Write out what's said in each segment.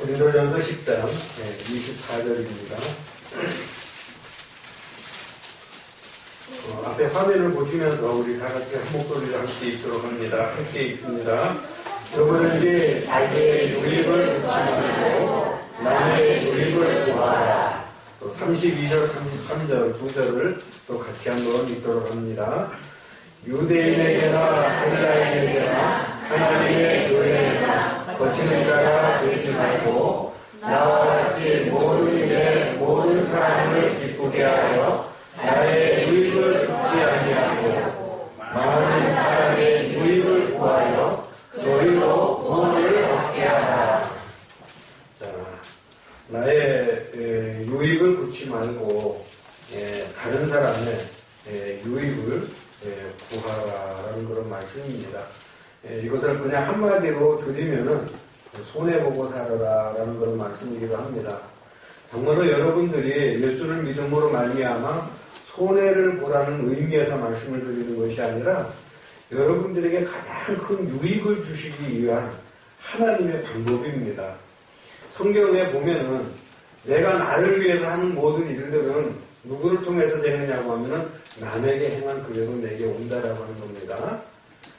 고린도전서 10장 24절입니다. 앞에 화면을 보시면서 우리 다 같이 한 목소리로 함께 읽도록 합니다. 함께 읽습니다. 누구든지 자기의 유익을 묻지 말고 남의 유익을 구하라. 32절, 33절 두 절을 또 같이 한번 읽도록 합니다. 유대인에게나 헬라인에게나 하나님의 교회나 거치는 자가 되지 말고 나와 같이 모든 일에 모든 사람을 기쁘게 하여 나의 유익을 묻지 아니하고 많은 사람의 유익을 구하여 저희로 구원을 얻게 하라. 자, 나의 유익을 묻지 말고 다른 사람의 유익을 구하라라는 그런 말씀입니다. 이것을 그냥 한마디로 줄이면은 손해보고 살아라라는 그런 말씀이기도 합니다. 정말로 여러분들이 예수를 믿음으로 말미암아 손해를 보라는 의미에서 말씀을 드리는 것이 아니라 여러분들에게 가장 큰 유익을 주시기 위한 하나님의 방법입니다. 성경에 보면은 내가 나를 위해서 하는 모든 일들은 누구를 통해서 되느냐고 하면은 남에게 행한 그대로 내게 온다라고 하는 겁니다.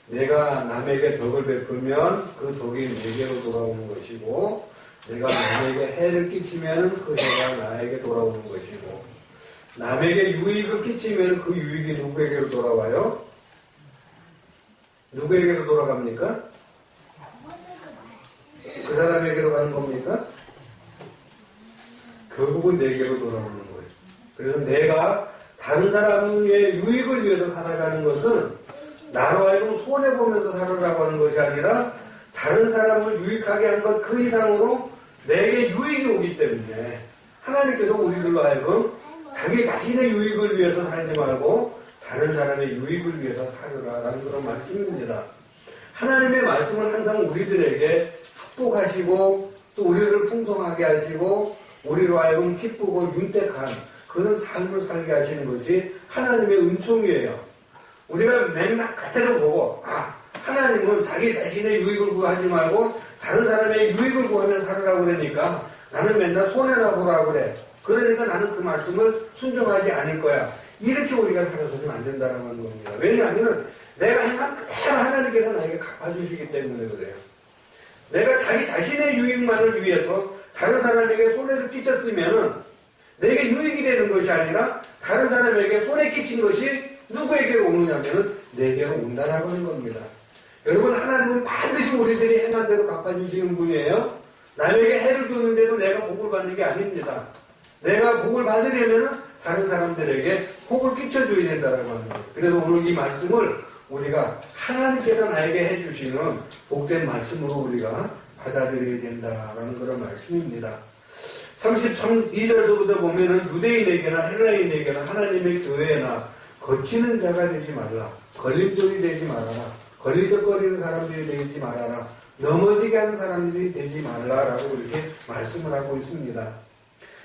내가 남에게 덕을 베풀면 그 덕이 내게로 돌아오는 것이고 내가 남에게 해를 끼치면 그 해가 나에게 돌아오는 것이고 남에게 유익을 끼치면 그 유익이 누구에게로 돌아와요? 누구에게로 돌아갑니까? 그 사람에게로 가는 겁니까? 결국은 내게로 돌아오는 거예요. 그래서 내가 다른 사람의 유익을 위해서 살아가는 것은 나로 하여금 손해보면서 살으라고 하는 것이 아니라 다른 사람을 유익하게 한 것 그 이상으로 내게 유익이 오기 때문에 하나님께서 우리들로 하여금 자기 자신의 유익을 위해서 살지 말고 다른 사람의 유익을 위해서 살으라라는 그런 말씀입니다. 하나님의 말씀은 항상 우리들에게 축복하시고 또 우리를 풍성하게 하시고 우리로 하여금 기쁘고 윤택한 그런 삶을 살게 하시는 것이 하나님의 은총이에요. 우리가 맥락 그대로 보고 하나님은 자기 자신의 유익을 구하지 말고 다른 사람의 유익을 구하며 살으라고 그러니까 나는 맨날 손해나 보라고 그래. 그러니까 나는 그 말씀을 순종하지 않을 거야. 이렇게 우리가 살아서는 안 된다는 겁니다. 왜냐하면 내가 행한 그대로 하나님께서 나에게 갚아주시기 때문에 그래요. 내가 자기 자신의 유익만을 위해서 다른 사람에게 손해를 끼쳤으면 내게 유익이 되는 것이 아니라 다른 사람에게 손해 끼친 것이 누구에게로 오느냐면 내게로 온다라고 하는 겁니다. 여러분 하나님은 반드시 우리들이 행한 대로 갚아주시는 분이에요. 남에게 해를 주는데도 내가 복을 받는 게 아닙니다. 내가 복을 받으려면 다른 사람들에게 복을 끼쳐줘야 된다라고 하는 거예요. 그래서 오늘 이 말씀을 우리가 하나님께서 나에게 해주시는 복된 말씀으로 우리가 받아들여야 된다라는 그런 말씀입니다. 32절부터 보면은 유대인에게나 헬라인에게나 하나님의 교회나 거치는 자가 되지 말라. 걸림돌이 되지 말아라. 걸리적거리는 사람들이 되지 말아라. 넘어지게 하는 사람들이 되지 말라라고 이렇게 말씀을 하고 있습니다.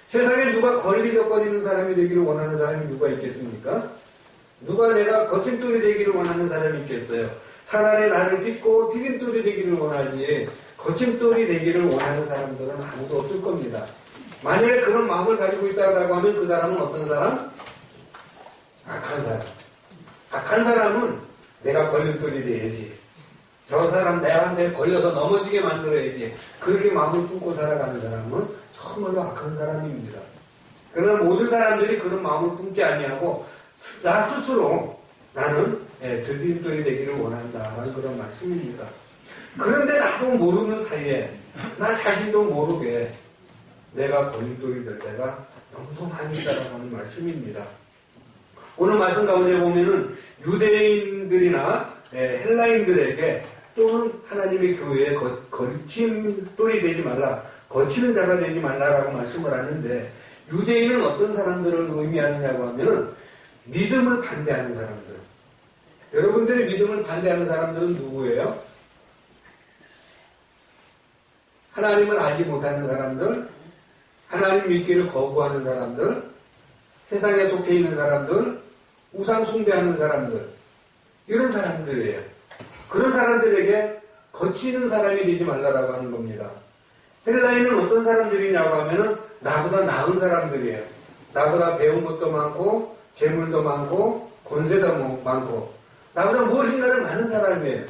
세상에 누가 걸리적거리는 사람이 되기를 원하는 사람이 누가 있겠습니까? 누가 내가 거침돌이 되기를 원하는 사람이 있겠어요? 차라리 나를 딛고 튀김돌이 되기를 원하지 거침돌이 되기를 원하는 사람들은 아무도 없을 겁니다. 만약에 그런 마음을 가지고 있다고 하면 그 사람은 어떤 사람? 악한 사람. 악한 사람은 내가 걸림돌이 돼야지. 저 사람 내한테 걸려서 넘어지게 만들어야지. 그렇게 마음을 품고 살아가는 사람은 정말로 악한 사람입니다. 그러나 모든 사람들이 그런 마음을 품지 아니하고 나 스스로 나는 걸림돌이 되기를 원한다라는 그런 말씀입니다. 그런데 나도 모르는 사이에 나 자신도 모르게 내가 걸림돌이 될 때가 너무 많이 있다라고 하는 말씀입니다. 오늘 말씀 가운데 보면은 유대인들이나 헬라인들에게 또는 하나님의 교회에 거침돌이 되지 말라, 거치는 자가 되지 말라라고 말씀을 하는데 유대인은 어떤 사람들을 의미하느냐고 하면은 믿음을 반대하는 사람들. 여러분들의 믿음을 반대하는 사람들은 누구예요? 하나님을 알지 못하는 사람들, 하나님 믿기를 거부하는 사람들, 세상에 속해 있는 사람들, 우상 숭배하는 사람들, 이런 사람들이에요. 그런 사람들에게 거치는 사람이 되지 말라라고 하는 겁니다. 헬라인은 어떤 사람들이냐고 하면은 나보다 나은 사람들이에요. 나보다 배운 것도 많고 재물도 많고 권세도 많고 나보다 무엇인가를 많은 사람이에요.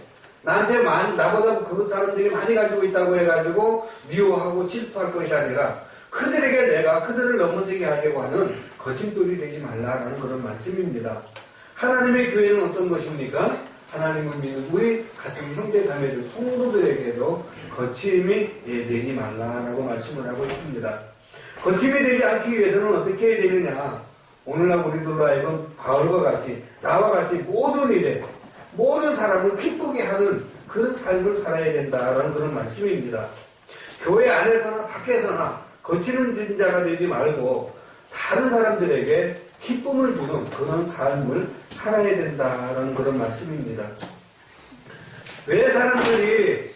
나보다 그 사람들이 많이 가지고 있다고 해가지고 미워하고 질투할 것이 아니라 그들에게 내가 그들을 넘어지게 하려고 하는 거짓돌이 되지 말라라는 그런 말씀입니다. 하나님의 교회는 어떤 것입니까? 하나님을 믿는 우리 같은 형제 자매들 성도들에게도 거침이 되지 말라라고 말씀을 하고 있습니다. 거침이 되지 않기 위해서는 어떻게 해야 되느냐? 오늘날 우리들로 하여금 바울과 같이 나와 같이 모든 일에 모든 사람을 기쁘게 하는 그런 삶을 살아야 된다라는 그런 말씀입니다. 교회 안에서나 밖에서나 거치는 자가 되지 말고 다른 사람들에게 기쁨을 주는 그런 삶을 살아야 된다라는 그런 말씀입니다. 왜 사람들이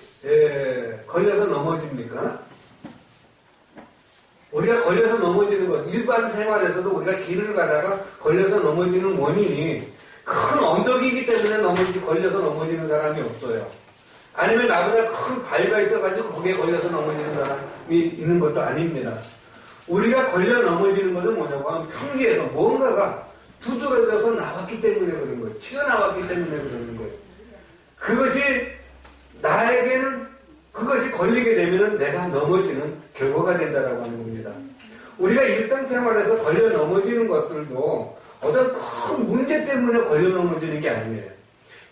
걸려서 넘어집니까? 우리가 걸려서 넘어지는 것, 일반 생활에서도 우리가 길을 가다가 걸려서 넘어지는 원인이 큰 언덕이기 때문에 걸려서 넘어지는 사람이 없어요. 아니면 나보다 큰 바위가 있어가지고 거기에 걸려서 넘어지는 사람이 있는 것도 아닙니다. 우리가 걸려 넘어지는 것은 뭐냐고 하면 평지에서 뭔가가 두드러져서 나왔기 때문에 그런 거예요. 튀어나왔기 때문에 그러는 거예요. 그것이 나에게는 그것이 걸리게 되면 내가 넘어지는 결과가 된다라고 하는 겁니다. 우리가 일상생활에서 걸려 넘어지는 것들도 어떤 큰 문제 때문에 걸려 넘어지는 게 아니에요.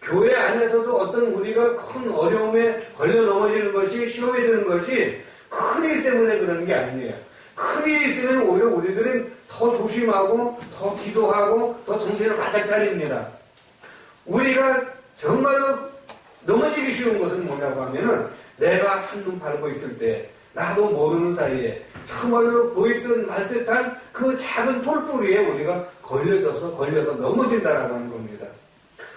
교회 안에서도 어떤 우리가 큰 어려움에 걸려 넘어지는 것이 시험에 드는 것이 큰일 때문에 그러는 게 아니에요. 큰일이 있으면 오히려 우리들은 더 조심하고 더 기도하고 더 정신을 바짝 차립니다. 우리가 정말로 넘어지기 쉬운 것은 뭐냐고 하면은 내가 한눈 팔고 있을 때 나도 모르는 사이에 정말로 보이듯 말듯한 그 작은 돌뿌리에 우리가 걸려서 넘어진다라고 하는 겁니다.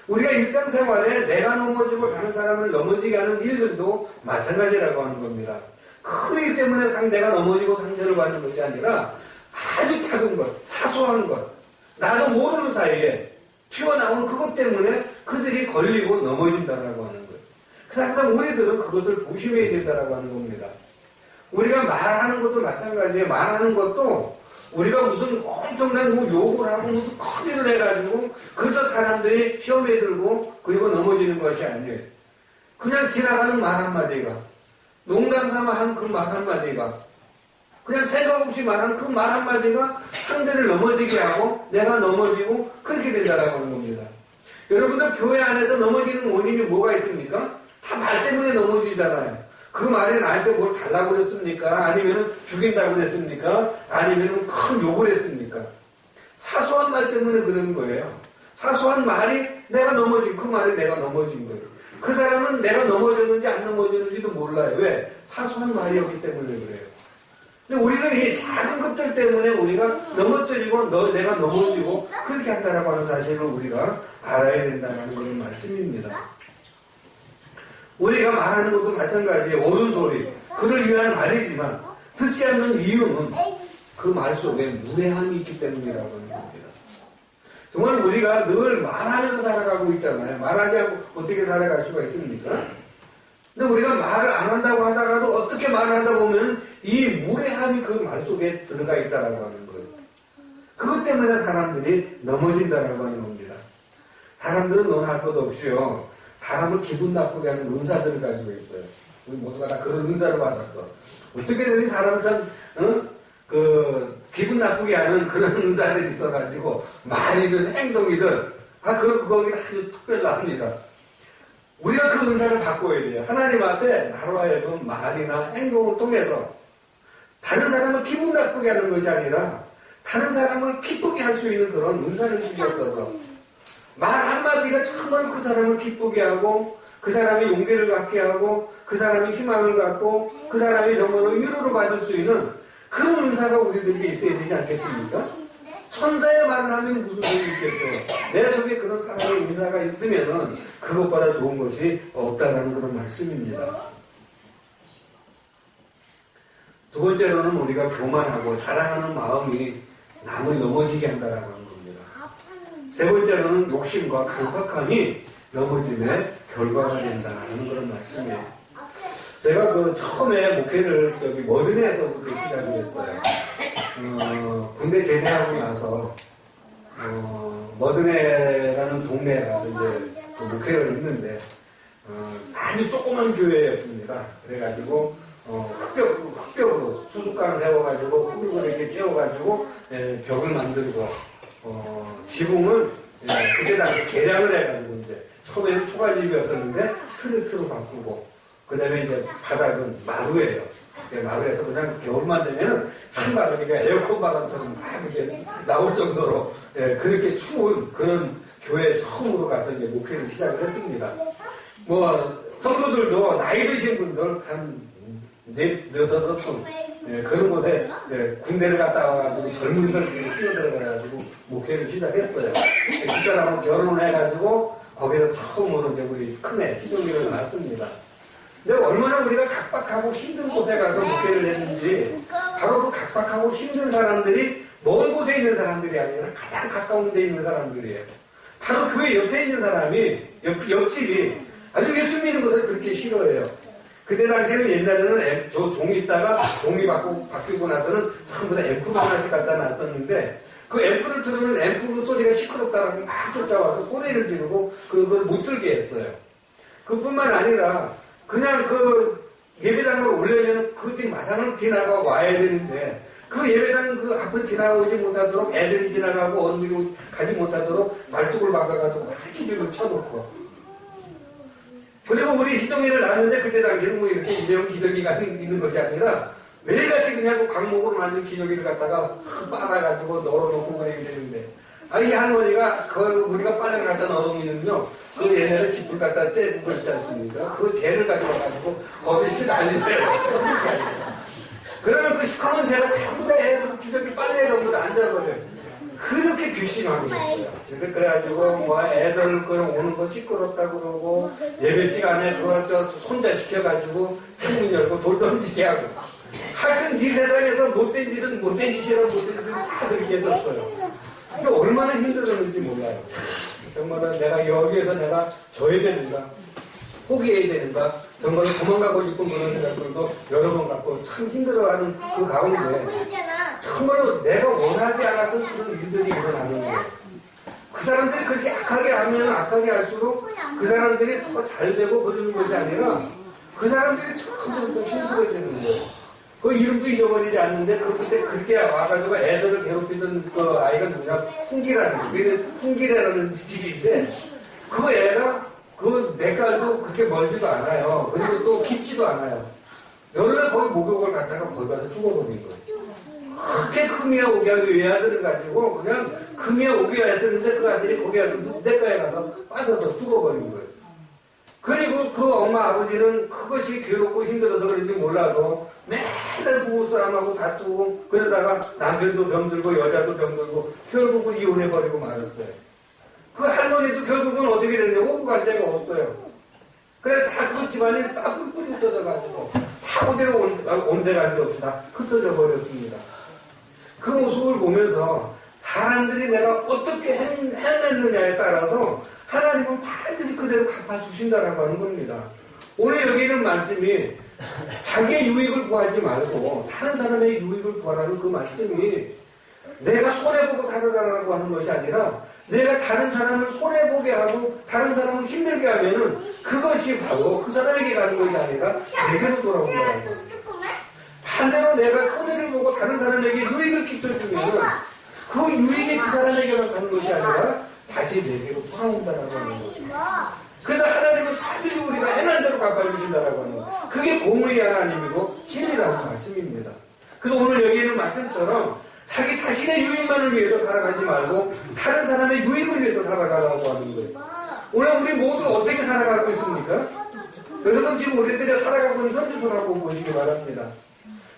우리가 일상생활에 내가 넘어지고 다른 사람을 넘어지게 하는 일들도 마찬가지라고 하는 겁니다. 큰 일 때문에 상대가 넘어지고 상처를 받는 것이 아니라 아주 작은 것, 사소한 것, 나도 모르는 사이에 튀어나온 그것 때문에 그들이 걸리고 넘어진다라고 하는 거예요. 그래서 항상 우리들은 그것을 조심해야 된다라고 하는 겁니다. 우리가 말하는 것도 마찬가지예요. 말하는 것도 우리가 무슨 엄청난 욕을 하고 무슨 큰일을 해가지고 그저 사람들이 시험에 들고 그리고 넘어지는 것이 아니에요. 그냥 지나가는 말 한마디가 농담 삼아 한 그 말 한마디가 그냥 생각 없이 말한 그 말 한마디가 상대를 넘어지게 하고 내가 넘어지고 그렇게 된다라고 하는 겁니다. 여러분들 교회 안에서 넘어지는 원인이 뭐가 있습니까? 다 말 때문에 넘어지잖아요. 그 말에 나한테 뭘 달라고 그랬습니까? 아니면 죽인다고 그랬습니까? 아니면 큰 욕을 했습니까? 사소한 말 때문에 그런 거예요. 사소한 말이 내가 넘어진, 그 말에 내가 넘어진 거예요. 그 사람은 내가 넘어졌는지 안 넘어졌는지도 몰라요. 왜? 사소한 말이었기 때문에 그래요. 근데 우리는 이 작은 것들 때문에 우리가 넘어뜨리고 내가 넘어지고 그렇게 한다라고 하는 사실을 우리가 알아야 된다는 그런 말씀입니다. 우리가 말하는 것도 마찬가지예요. 옳은 소리, 그를 위한 말이지만 듣지 않는 이유는 그 말 속에 무례함이 있기 때문이라고 하는 겁니다. 정말 우리가 늘 말하면서 살아가고 있잖아요. 말하지 않고 어떻게 살아갈 수가 있습니까? 근데 우리가 말을 안 한다고 하다가도 어떻게 말을 하다 보면 이 무례함이 그 말 속에 들어가 있다라고 하는 거예요. 그것 때문에 사람들이 넘어진다라고 하는 겁니다. 사람들은 너나 할 것 없이요. 사람을 기분 나쁘게 하는 은사들을 가지고 있어요. 우리 모두가 다 그런 은사를 받았어. 어떻게든 사람을 참, 기분 나쁘게 하는 그런 은사들이 있어가지고, 말이든 행동이든, 거기는 아주 특별합니다. 우리가 그 은사를 바꿔야 돼요. 하나님 앞에 나로 하여금 말이나 행동을 통해서 다른 사람을 기분 나쁘게 하는 것이 아니라 다른 사람을 기쁘게 할 수 있는 그런 은사를 주셨어서 말 한마디가 정말 그 사람을 기쁘게 하고 그 사람이 용기를 갖게 하고 그 사람이 희망을 갖고 그 사람이 정말로 위로를 받을 수 있는 그런 은사가 우리들에게 있어야 되지 않겠습니까? 천사의 말을 하면 무슨 소용이 있겠어요? 내 속에 그런 사람의 은사가 있으면은 그것보다 좋은 것이 없다라는 그런 말씀입니다. 두 번째로는 우리가 교만하고 자랑하는 마음이 남을 넘어지게 한다라고 하는 겁니다. 세 번째로는 욕심과 강박함이 넘어짐의 결과가 된다는 그런 말씀이에요. 제가 그 처음에 목회를 여기 머든에서부터 시작을 했어요. 군대 제대하고 나서 머든에라는 동네에 가서 이제 그 목회를 했는데 아주 조그만 교회였습니다. 그래가지고 흙벽으로 수수깡을 세워가지고 흙을 이렇게 채워가지고 벽을 만들고 지붕은 그때 당시 개량을 해가지고 이제 처음에는 초가집이었었는데 스리트로 바꾸고 그 다음에 이제 바닥은 마루예요. 마루에서 그냥 겨울만 되면은 찬바람이니까 에어컨 바람처럼 막 이제 나올 정도로 그렇게 추운 그런 교회에 처음으로 가서 이제 목회를 시작을 했습니다. 뭐 성도들도 나이 드신 분들 한 네다섯 분 그런 곳에 군대를 갔다 와가지고 젊은이들 뛰어들어가가지고 목회를 시작했어요. 집사람하고 결혼을 해가지고 거기서 처음으로 이제 우리 큰애 희동이를 낳았습니다. 근데 얼마나 우리가 각박하고 힘든 곳에 가서 목회를 했는지 바로 그 각박하고 힘든 사람들이 먼 곳에 있는 사람들이 아니라 가장 가까운 데 있는 사람들이에요. 바로 교회 옆에 있는 사람이 옆집이 아주 예수 믿는 것을 그렇게 싫어해요. 그때 당시에는 옛날에는 저 종이 있다가 종이 바뀌고 나서는 전부 다 앰프를 하나씩 갖다 놨었는데 그 앰프를 틀으면 앰프 그 소리가 시끄럽다고 막 쫓아와서 소리를 지르고 그걸 못 들게 했어요. 그뿐만 아니라 그냥 그 예배당을 오려면 그 집 마당을 지나가 와야 되는데 그 예배당 그 앞을 지나오지 못하도록 애들이 지나가고 어른들이 가지 못하도록 말뚝을 박아가지고 막 새끼줄을 쳐놓고 그리고 우리 희동이를 낳았는데 그때 당시에는 뭐 이렇게 일회용 기저귀가 있는 것이 아니라 매일같이 그냥 그 광목으로 만든 기저귀를 갖다가 빨아가지고 널어놓고 그래야 되는데 이 할머니가 우리가 빨래를 갖다 넣으면요 그 옛날에 집을 갖다 떼고 그랬지 않습니까? 그 재를 가져와가지고 거기에 이렇게 날리세요. 그러면 그 시커먼 재가 전부 다 그 기저귀 빨래에 전부 다 앉아버려요. 그렇게 괘씸하고 있어요. 그래가지고 뭐 애들 오는 거 시끄럽다고 그러고 예배 시간에 그거 손자 시켜가지고 창문 열고 돌 던지게 하고 하여튼 이 세상에서 못된 짓은 못된 짓이라고 못된 짓은 다 그렇게 했었어요. 얼마나 힘들었는지 몰라요. 정말 내가 여기에서 내가 져야 되는가 포기해야 되는가 정말 도망가고 싶은 그런 생각들도 여러 번 갖고 참 힘들어하는 그 가운데 정말로 내가 원하지 않았던 그런 일들이 일어나는 거예요. 그 사람들이 그렇게 악하게 하면 악하게 할수록 그 사람들이 더 잘 되고 그러는 것이 아니라 그 사람들이 점점 더 힘들어지는 거예요. 그 이름도 잊어버리지 않는데 그때 그렇게 와가지고 애들을 괴롭히던 그 아이가 누구냐 훈기라는 거. 그게 훈기라는 집인데 그 애가 그 내깔도 그렇게 멀지도 않아요. 그리고 또 깊지도 않아요. 여름에 거기 목욕을 갔다가 거기 가서 죽어버린 거예요. 그렇게 금이야 오기야 외아들을 가지고 그냥 금이야 오기야 했었는데 그 아들이 거기 가서 내과에 가서 빠져서 죽어버린 거예요. 그리고 그 엄마 아버지는 그것이 괴롭고 힘들어서 그런지 몰라도 매달 부부싸움하고 다투고 그러다가 남편도 병들고 여자도 병들고 결국은 이혼해버리고 말았어요. 그 할머니도 결국은 어떻게 됐냐고 오고 갈 데가 없어요. 그래 다 그 집안이 다 뿔뿔이 흩어져가지고 다 어디로 온 데가 안 데 없이 다 흩어져 버렸습니다. 그 모습을 보면서 사람들이 내가 어떻게 해냈느냐에 따라서 하나님은 반드시 그대로 갚아주신다라고 하는 겁니다. 오늘 여기 있는 말씀이 자기의 유익을 구하지 말고 다른 사람의 유익을 구하라는 그 말씀이 내가 손해보고 살아가라고 하는 것이 아니라 내가 다른 사람을 손해보게 하고 다른 사람을 힘들게 하면은 그것이 바로 그 사람에게 가는 것이 아니라 내게로 돌아온다는 거예요. 반대로 내가 손해를 보고 다른 사람에게 유익을 끼쳐주면 그 유익이 그 사람에게만 가는 것이 아니라 다시 내게로 돌아온다라고 하는 거죠. 그래서 하나님은 반드시 우리가 행한 대로 갚아주신다라고 하는 거예요. 그게 공의의 하나님이고 진리라는 말씀입니다. 그래서 오늘 여기 있는 말씀처럼 자기 자신의 유익만을 위해서 살아가지 말고 다른 사람의 유익을 위해서 살아가라고 하는 거예요. 오늘 우리 모두 어떻게 살아가고 있습니까? 여러분 지금 우리들이 살아가고 있는 현주소라고 보시기 바랍니다.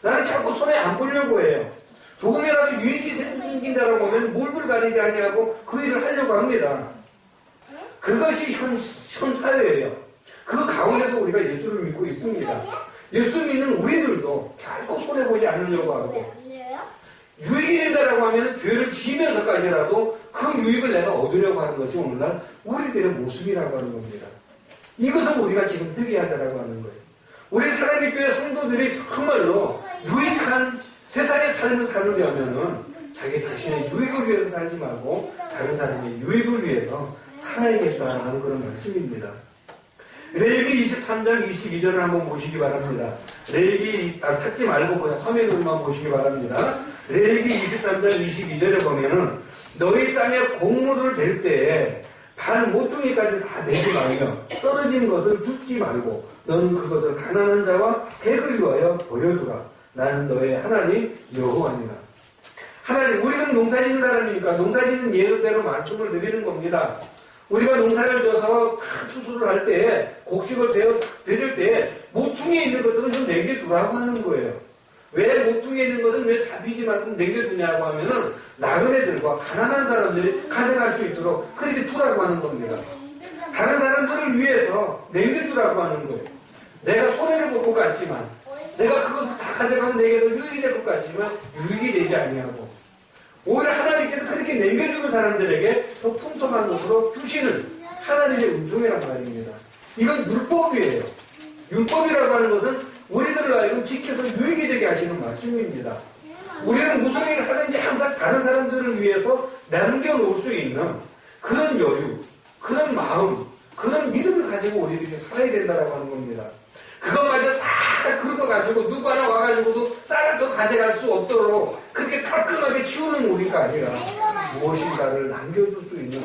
나는 자꾸 손에 안 보려고 해요. 조금이라도 유익이 생긴다라고 하면 몰불 가리지 아니하고 그 일을 하려고 합니다. 그것이 현 사회예요. 그 가운데서 우리가 예수를 믿고 있습니다. 예수 믿는 우리들도 결코 손해보지 않으려고 하고 유익이 된다라고 하면 죄를 지으면서까지라도 그 유익을 내가 얻으려고 하는 것이 오늘날 우리들의 모습이라고 하는 겁니다. 이것을 우리가 지금 회개하자라고 하는 거예요. 우리 사랑의 교회 성도들이 정말로 유익한 세상의 삶을 살려면은 자기 자신의 유익을 위해서 살지 말고 다른 사람의 유익을 위해서 살아야겠다는 그런 말씀입니다. 레위기 23장 22절을 한번 보시기 바랍니다. 레위기 찾지 말고 그냥 화면으로만 보시기 바랍니다. 레위기 23장 22절에 보면은 너희 땅에 곡물을 댈 때에 반 모퉁이까지 다 내지 말며 떨어진 것을 줍지 말고 너는 그것을 가난한 자와 객을 위하여 버려두라. 나는 너의 하나님 여호와니라. 하나님, 우리는 농사짓는 사람이니까 농사짓는 예로대로 말씀을 드리는 겁니다. 우리가 농사를 져서 추수를 할 때 곡식을 드릴 때 모퉁이에 있는 것들은 좀 남겨두라고 하는 거예요. 왜 모퉁이에 있는 것은 왜 다 비지 말고 남겨두냐고 하면은 나그네들과 가난한 사람들이 가져갈 수 있도록 그렇게 두라고 하는 겁니다. 다른 사람들을 위해서 남겨두라고 하는 거예요. 내가 손해를 볼 것 같지만 내가 그것을 다 가져가면 내게도 유익이 될 것 같지만 유익이 되지 아니하고 오히려 하나님께서 그렇게 남겨주는 사람들에게 더 풍성한 것으로 주시는 하나님의 은총이란 말입니다. 이건 율법이에요. 율법이라고 하는 것은 우리들을 하여금 지켜서 유익이 되게 하시는 말씀입니다. 우리는 무슨 일을 하든지 항상 다른 사람들을 위해서 남겨놓을 수 있는 그런 여유, 그런 마음, 그런 믿음을 가지고 우리들이 살아야 된다고 하는 겁니다. 그것마저 싹 다 긁어가지고 누구 하나 와가지고도 쌀을 더 가져갈 수 없도록 그렇게 깔끔하게 치우는 우리가 아니라 무엇인가를 남겨줄 수 있는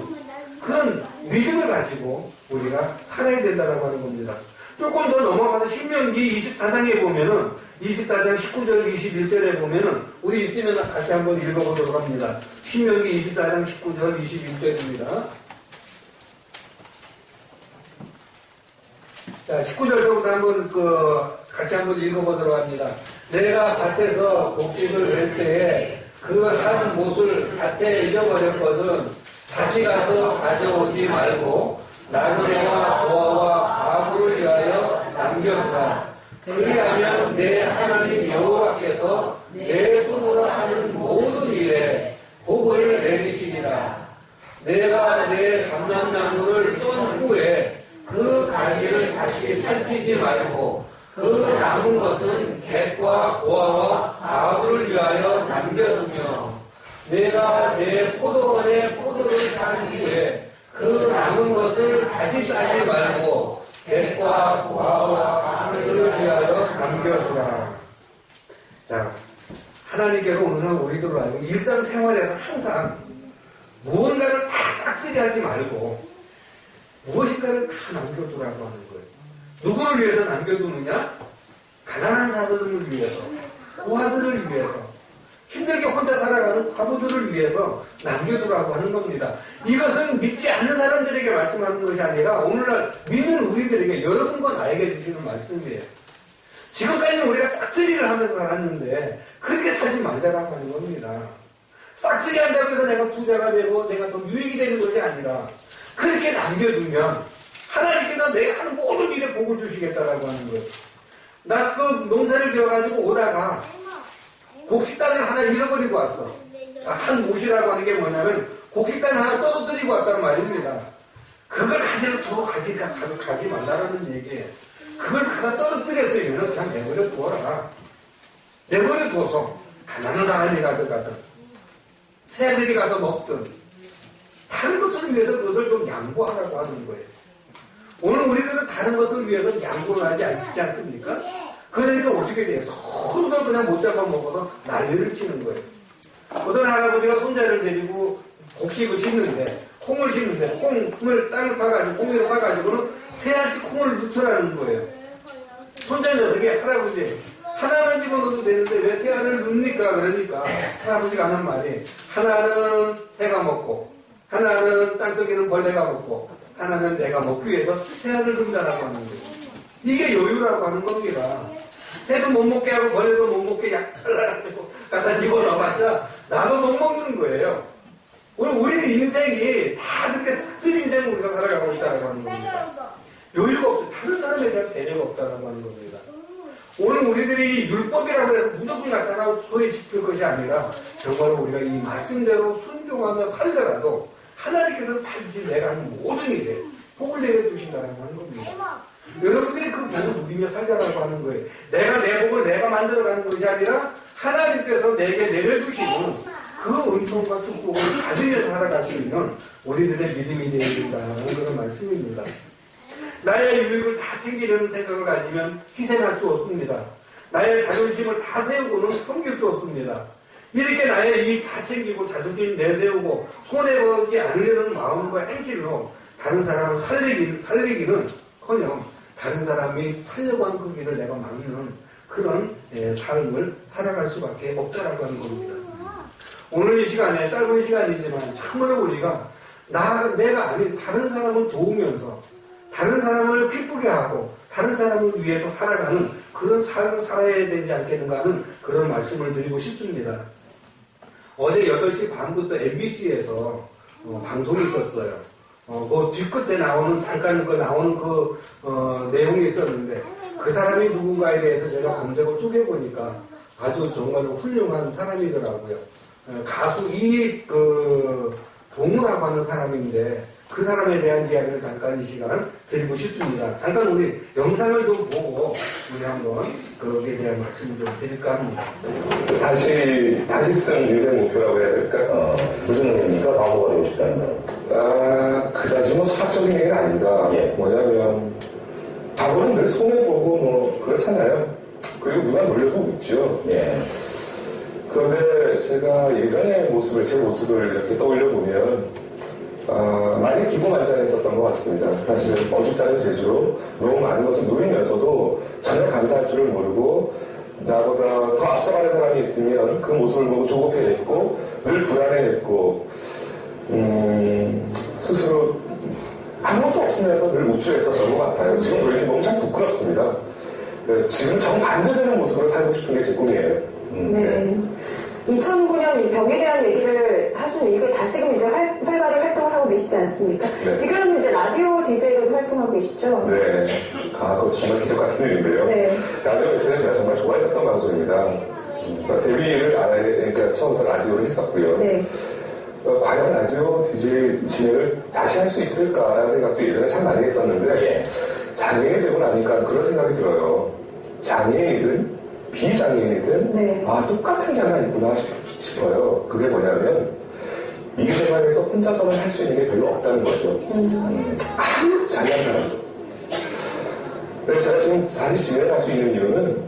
그런 믿음을 가지고 우리가 살아야 된다고 하는 겁니다. 조금 더 넘어가서 신명기 24장에 보면은 24장 19절 21절에 보면은 우리 있으면 같이 한번 읽어보도록 합니다. 신명기 24장 19절 21절입니다. 자, 19절부터 한번 같이 한번 읽어보도록 합니다. 내가 밭에서 곡식을 낼 때에 그 한 못을 밭에 잊어버렸거든 다시 가서 가져오지 말고 나그네와 고아와 과부를 위하여 남겨두라. 그리하면 내 하나님 여호와께서 내 손으로 하는 모든 일에 복을 내리시리라. 내가 내 감람나무를 뗀 후에 그 가지를 다시 살피지 말고 그 남은 것은 객과 고아와 과부를 위하여 남겨두며 내가 내 포도원에 포도를 딴 후에 그 남은 것을 다시 따지 말고 객과 고아와 과부를 위하여 남겨두라. 자, 하나님께서 오늘은 우리들로 하여금 일상생활에서 항상 무언가를 다 싹쓸이하지 말고 무엇인가를 다 남겨두라고 하는 거예요. 누구를 위해서 남겨두느냐? 가난한 사람들을 위해서, 고아들을 위해서, 힘들게 혼자 살아가는 과부들을 위해서 남겨두라고 하는 겁니다. 이것은 믿지 않는 사람들에게 말씀하는 것이 아니라 오늘날 믿는 우리들에게 여러분과 나에게 주시는 말씀이에요. 지금까지는 우리가 싹쓸이를 하면서 살았는데 그렇게 살지 말자라고 하는 겁니다. 싹쓸이 한다고 해서 내가 부자가 되고 내가 더 유익이 되는 것이 아니라 그렇게 남겨두면 하나님께서 내가 하는 모든 일에 복을 주시겠다라고 하는 거예요. 나 그 농사를 지어가지고 오다가 곡식단을 하나 잃어버리고 왔어. 한 못이라고 하는 게 뭐냐면 곡식단 하나 떨어뜨리고 왔단 말입니다. 그걸 가지고 가지 말라라는 얘기예요. 그걸 하나 떨어뜨렸으면 그냥 내버려 두어라. 내버려 두어서 가난한 사람이 가져가든 새들이 가서 먹든 다른 것을 위해서 그것을 좀 양보하라고 하는 거예요. 오늘 우리들은 다른 것을 위해서 양보를 하지 않습니까? 그러니까 어떻게 돼요? 서로들 그냥 못 잡아 먹어서 난리를 치는 거예요. 어떤 할아버지가 손자를 데리고 곡식을 심는데 콩을 심는데 콩을 땅을 파가지고 콩을 파가지고는 세 알씩 콩을 넣더라는 거예요. 손자는 어떻게 할아버지 하나만 집어넣어도 되는데 왜 세 알을 넣습니까? 그러니까 할아버지가 하는 말이 하나는 새가 먹고 하나는 땅속에는 벌레가 먹고 하나는 내가 먹기 위해서 세 알을 넣는다라고 하는 거예요. 이게 여유라고 하는 겁니다. 새도 못 먹게 하고 벌레도 못 먹게 약탈 갖다 집어넣어봤자 나도 못 먹는 거예요. 오늘 우리 인생이 다 그렇게 싹쓸이 인생을 우리가 살아가고 있다고 하는 겁니다. 여유가 없어. 다른 사람에 대한 배려가 없다고 하는 겁니다. 오늘 우리들이 율법이라고 해서 무조건 갖다가 소외시킬 것이 아니라 정말 우리가 이 말씀대로 순종하며 살더라도 하나님께서 반드시 내가 하는 모든 일에 복을 내려주신다는 하는 겁니다. 여러분들이 그 복을 누리며 살자라고 하는 거예요. 내가 내 복을 내가 만들어가는 것이 아니라 하나님께서 내게 내려주시는 그 은총과 축복을 받으며 살아갈 수 있는 우리들의 믿음이 되어야 된다는 그런 말씀입니다. 나의 유익을 다 챙기려는 생각을 가지면 희생할 수 없습니다. 나의 자존심을 다 세우고는 섬길 수 없습니다. 이렇게 나의 이익 다 챙기고 자존심 내세우고 손해보지 않으려는 마음과 행실로 다른 사람을 살리기는커녕 다른 사람이 살려고 하는 그 길을 내가 막는 그런 삶을 살아갈 수밖에 없다라고 하는 겁니다. 오늘 이 시간에 짧은 시간이지만 참으로 우리가 내가 아닌 다른 사람을 도우면서 다른 사람을 기쁘게 하고 다른 사람을 위해서 살아가는 그런 삶을 살아야 되지 않겠는가 하는 그런 말씀을 드리고 싶습니다. 어제 8시 반부터 MBC에서 방송이 있었어요. 그 뒤끝에 잠깐 나오는 내용이 있었는데 그 사람이 누군가에 대해서 제가 검색을 쭉 해보니까 아주 정말로 훌륭한 사람이더라고요. 가수 동우라고 하는 사람인데 그 사람에 대한 이야기를 잠깐 이 시간 드리고 싶습니다. 잠깐 우리 영상을 좀 보고 우리 한번 거기에 대한 말씀을 좀 드릴까 합니다. 다시성 인생 목표라고 해야 될까? 무슨 의미입니까? 바보가 되고 싶다는 건? 그다지 철학적인 얘기는 아닙니다. 예. 뭐냐면, 바보는 늘 손해보고 그렇잖아요. 그리고 누가 놀려도 웃죠. 예. 그런데 제가 예전의 제 모습을 이렇게 떠올려보면, 많이 기고만장했었던 것 같습니다. 사실 어줍잖은 재주로 너무 많은 것을 누리면서도 전혀 감사할 줄을 모르고 나보다 더 앞서가는 사람이 있으면 그 모습을 보고 조급해했고 늘 불안해했고 스스로 아무것도 없으면서 늘 우쭐했었던 것 같아요. 지금 이렇게 보면 참 부끄럽습니다. 지금 정반대되는 모습으로 살고 싶은 게 제 꿈이에요. 네. 2009년 이 병에 대한 얘기를 하신 이후에 다시금 이제 활발히 활동을 하고 계시지 않습니까? 네. 지금 이제 라디오 DJ로도 활동하고 계시죠? 네. 그것도 정말 기적 같은 일인데요. 네. 라디오 매체는 제가 정말 좋아했었던 방송입니다. 데뷔를 그러니까 처음부터 라디오를 했었고요. 네. 과연 라디오 DJ 진행을 다시 할 수 있을까라는 생각도 예전에 참 많이 했었는데 예. 장애인이 되고 나니까 그런 생각이 들어요. 장애인이든 비장애인이든 네. 똑같은 게 하나 있구나 싶어요. 그게 뭐냐면 이 세상에서 혼자서는 할 수 있는 게 별로 없다는 거죠. 아무 잘난 사람도. 그래서 제가 지금 사실 진행을 할 수 있는 이유는